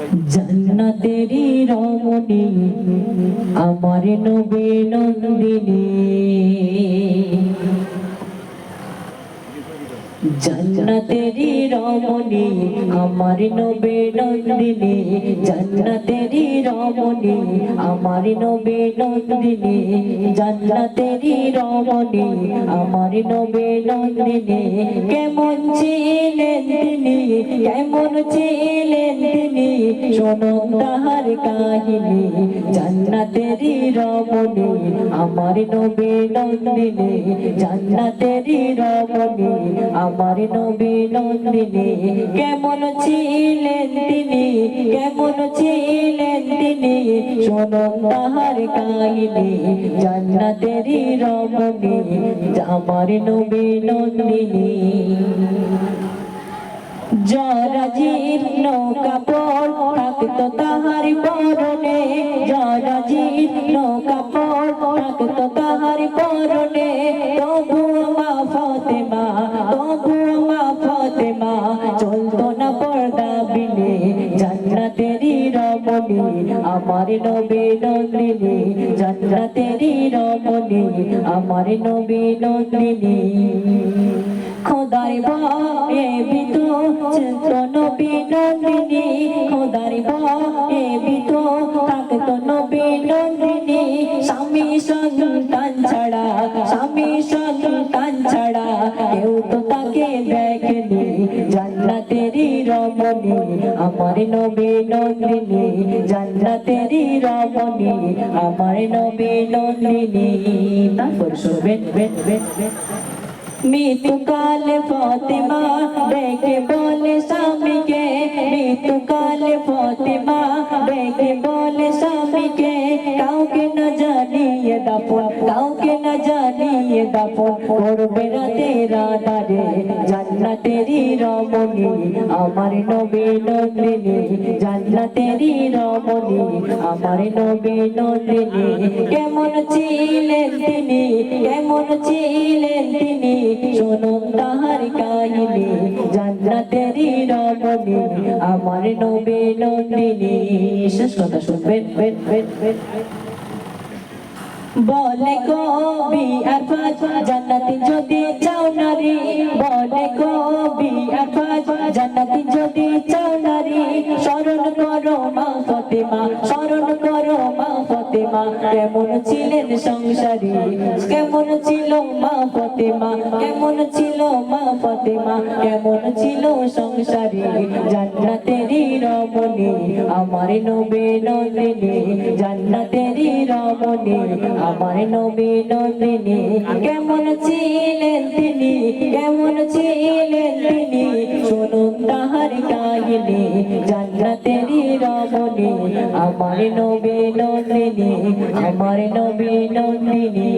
জান্নাতেরি রমণী আমার নবী নন্দিনী, জান্নাতেরি রমণী আমার নবী নন্দিনী, জান্নাতেরি রমণী আমার নবী নন্দিনী, জান্নাতেরি রমণী আমার নবী নন্দিনী। কেমন ছিলেন তিনি, কেমন ছিলেন তিনি, শুনুন তাহার কাহিনী। জান্নাতেরি রমণী আমার নবী নন্দিনী, জান্নাতেরি রমণী আমার নবী নন্দিনী। কেমন ছিলেন তিনি, কেমন ছিলেন তিনি, শুনুন তাহার কাহিনী। জান্নাতেরি রমণী আমার নবী নন্দিনী। জরাজীর্ণ কাপড় থাকতো তাহার পরনে, জরাজীর্ণ কাপড় থাকতো তাহার পরনে, তবুও মা ফাতেমা, তবুও মা ফাতেমা চলতো না পর্দা বিনে। জান্নাতেরি রমণী আমার নবী নন্দিনী, জান্নাতেরি রমণী আমার নবী নন্দিনী। খোদার ভয়ে ভীত চলতো নবী নন্দিনী, খোদার ভয়ে ভীত থাকতো নবী নন্দিনী। স্বামী সন্তান ছাড়া, স্বামী সন্তান ছাড়া কেউ তো তাকে দেখেনি। জান্নাতেরি রমণী আমার নবী নন্দিনী, জান্নাতেরি রমণী আমার নবী নন্দিনী। তারপর শুনবেন মৃত্যুকালে ফাতেমা ডেকে বলে স্বামীকে, মৃত্যুকালে ফাতেমা ডেকে বলে স্বামীকে, কাউকে না জানিয়ে দাফন, কাউকে না জানিয়ে দাফন করবে রাতের আঁধারে। জান্নাতেরি রমণী আমার নবী নন্দিনী, জান্নাতেরি রমণী আমার নবী নন্দিনী। কেমন ছিলেন তিনি, কেমন ছিলেন তিনি, শুনুন তাহার কাহিনী। জান্নাতেরি রমণী আমার নবী নন্দিনী। শেষ কথা শুনবেন। বলে কবি আরফাজ জান্নাতি যদি চাও নারী, বলে কবি আরফাজ জান্নাতি যদি চাও নারী, স্মরণ করো মা ফাতেমা, স্মরণ করো মা ফাতেমা। কেমন ছিলেন সংসারী, কেমন ছিল মা ফাতেমা, কেমন ছিল মা ফাতেমা, কেমন ছিল সংসারী। জান্নাতেরি রমণী আমার নবী নন্দিনী, জান্নাতেরি রমণী আমার নবী নন্দিনী। কেমন ছিলেন তিনি, কেমন ছিলেন তিনি, শুনুন তাহার কাহিনী। জান্নাতেরি রমণী আমার নবী নন্দিনী, আমার নবী নন্দিনী।